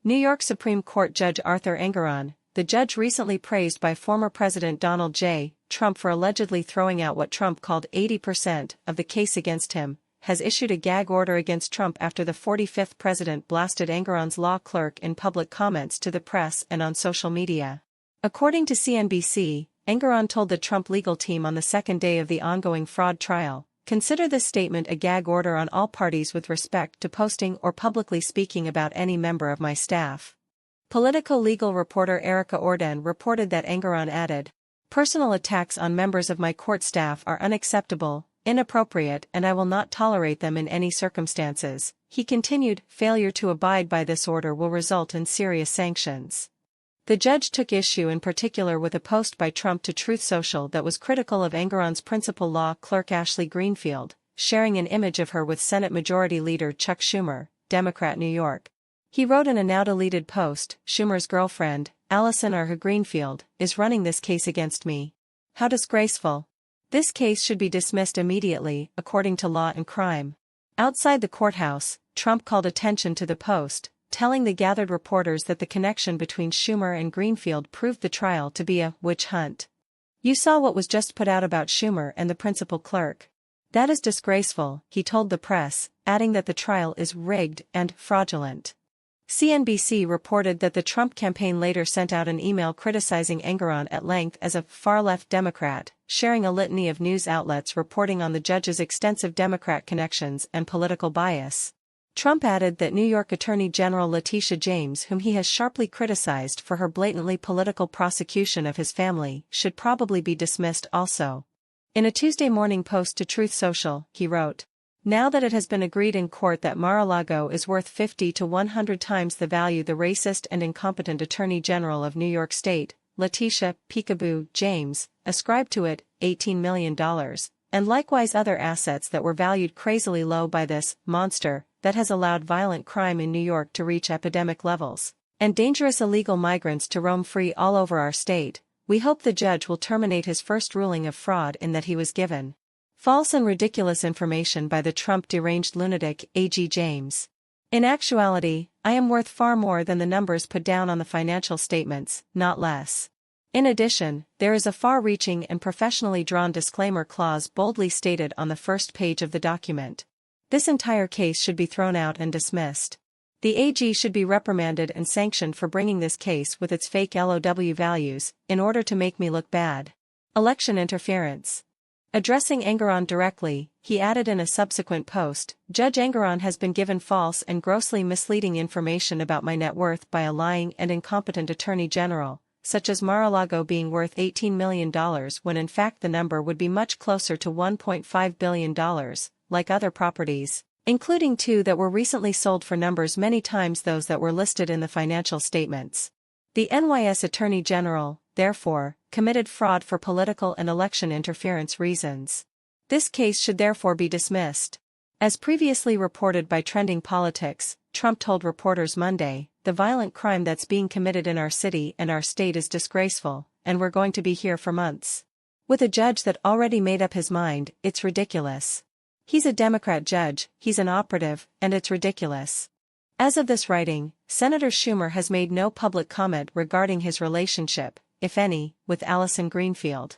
New York Supreme Court Judge Arthur Engoron, the judge recently praised by former President Donald J. Trump for allegedly throwing out what Trump called 80% of the case against him, has issued a gag order against Trump after the 45th president blasted Engoron's law clerk in public comments to the press and on social media. According to CNBC, Engoron told the Trump legal team on the second day of the ongoing fraud trial, "Consider this statement a gag order on all parties with respect to posting or publicly speaking about any member of my staff." Political legal reporter Erica Orden reported that Engoron added, "Personal attacks on members of my court staff are unacceptable, inappropriate, and I will not tolerate them in any circumstances." He continued, "Failure to abide by this order will result in serious sanctions." The judge took issue in particular with a post by Trump to Truth Social that was critical of Engoron's principal law clerk Ashley Greenfield, sharing an image of her with Senate Majority Leader Chuck Schumer, Democrat New York. He wrote in a now-deleted post, "Schumer's girlfriend, Allison R. Greenfield, is running this case against me. How disgraceful. This case should be dismissed immediately, according to Law and Crime." Outside the courthouse, Trump called attention to the post, telling the gathered reporters that the connection between Schumer and Greenfield proved the trial to be a witch hunt. "You saw what was just put out about Schumer and the principal clerk. That is disgraceful," he told the press, adding that the trial is rigged and fraudulent. CNBC reported that the Trump campaign later sent out an email criticizing Engoron at length as a far-left Democrat, sharing a litany of news outlets reporting on the judge's extensive Democrat connections and political bias. Trump added that New York Attorney General Letitia James, whom he has sharply criticized for her blatantly political prosecution of his family, should probably be dismissed also. In a Tuesday morning post to Truth Social, he wrote, "Now that it has been agreed in court that Mar-a-Lago is worth 50 to 100 times the value the racist and incompetent Attorney General of New York State, Letitia Peekaboo James, ascribed to it, $18 million, and likewise other assets that were valued crazily low by this monster that has allowed violent crime in New York to reach epidemic levels, and dangerous illegal migrants to roam free all over our state, we hope the judge will terminate his first ruling of fraud in that he was given false and ridiculous information by the Trump deranged lunatic A.G. James. In actuality, I am worth far more than the numbers put down on the financial statements, not less." In addition, there is a far-reaching and professionally drawn disclaimer clause boldly stated on the first page of the document. This entire case should be thrown out and dismissed. The AG should be reprimanded and sanctioned for bringing this case with its fake LOW values, in order to make me look bad. Election interference. Addressing Engoron directly, he added in a subsequent post, "Judge Engoron has been given false and grossly misleading information about my net worth by a lying and incompetent attorney general, such as Mar-a-Lago being worth $18 million when in fact the number would be much closer to $1.5 billion, like other properties, including two that were recently sold for numbers many times those that were listed in the financial statements. The NYC Attorney General, therefore, committed fraud for political and election interference reasons. This case should therefore be dismissed." As previously reported by Trending Politics, Trump told reporters Monday, "The violent crime that's being committed in our city and our state is disgraceful, and we're going to be here for months. With a judge that already made up his mind, it's ridiculous. He's a Democrat judge, he's an operative, and it's ridiculous." As of this writing, Senator Schumer has made no public comment regarding his relationship, if any, with Allison Greenfield.